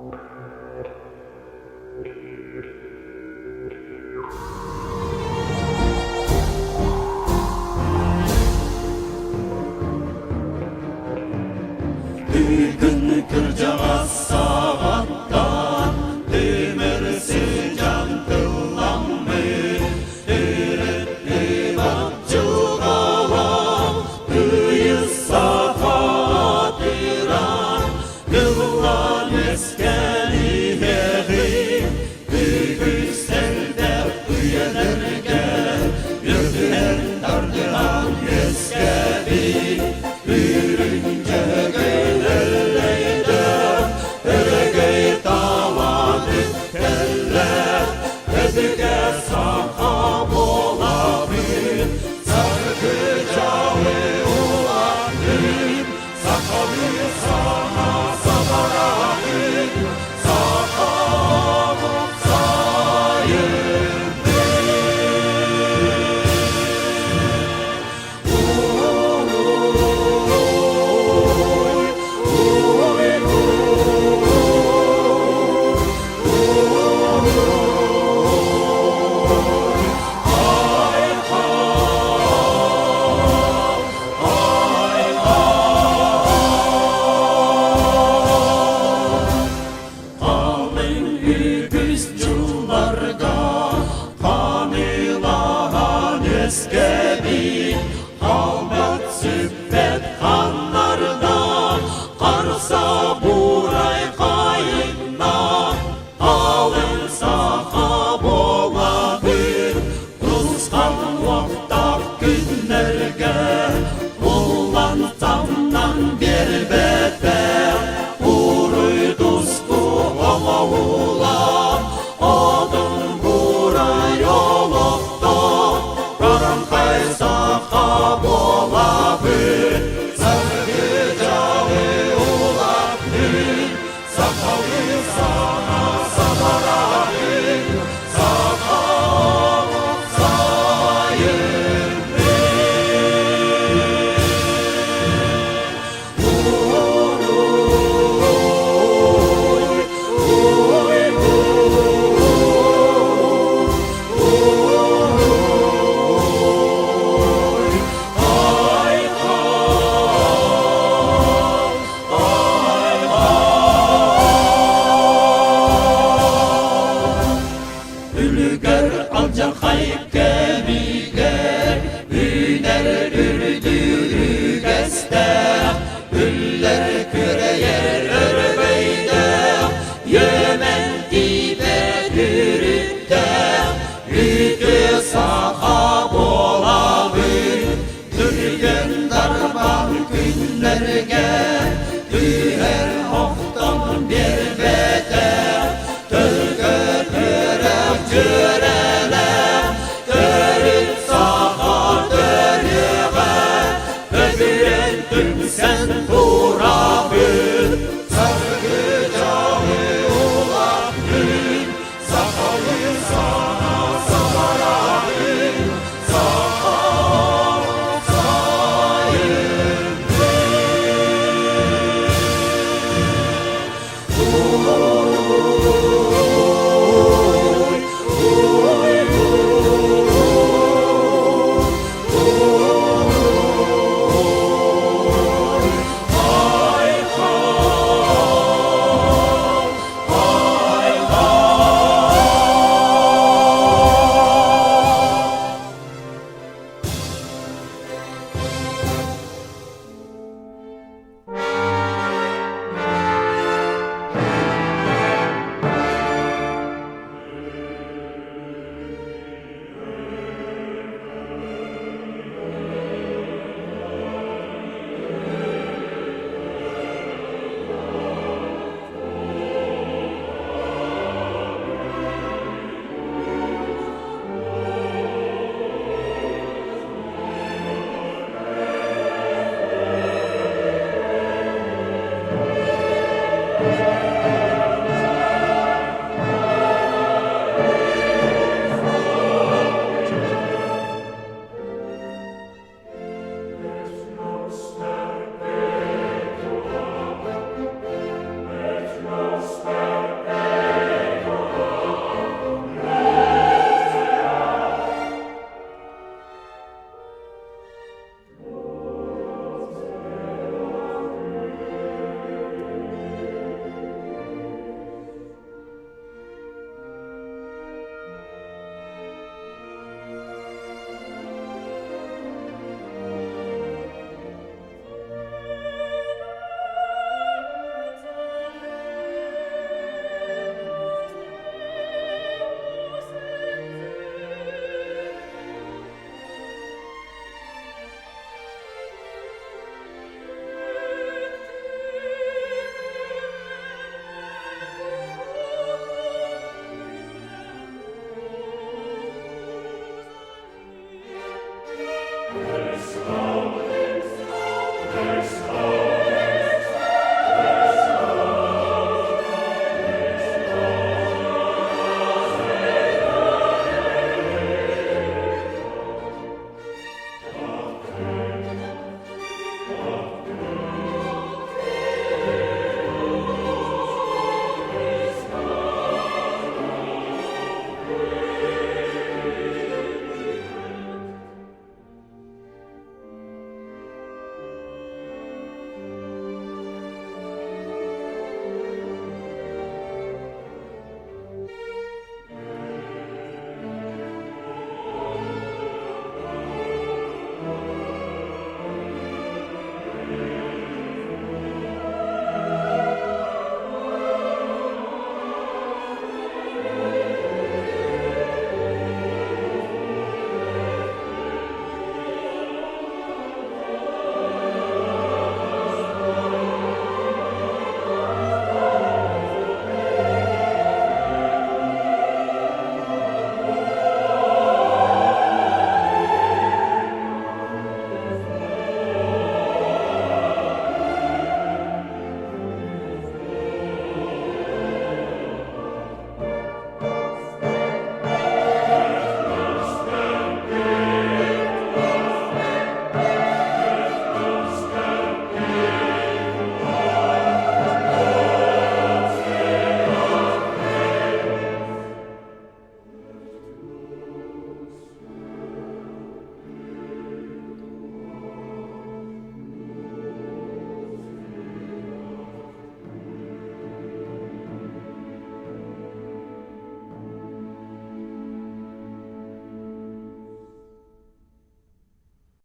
Бүгін кір жаңа сағаттан демірсі жан қыламын Үретпеймін жұғалам Үйі сақатыран Қылан ескәлі еғim Үйі сәлдәр үйелерге Үрден тардыран ескәлі Ескәби, қалбат сүппет қанларда, қарса бұрай қайынна, алын сақа болатын, тұсқан уақтақ күнлерге, ұлан тамнан бербетер, ұрый тұсқу омаула, одын бұрай олықты, Сақа болабын, сарғы жауы олабын, сақалы сана сабарабын, сақа Alcakayıp gemiger, üner ürdürü gestek, üller küreyer örbeydek, yemen dibe dürüttek, ütü sağa bolabın, dürgen darban günlerge, düher oktan bir betek, tölgö törek cüre, sen turabın, sargı canı olabın, sakalı sana sabarabın, sakal sayın.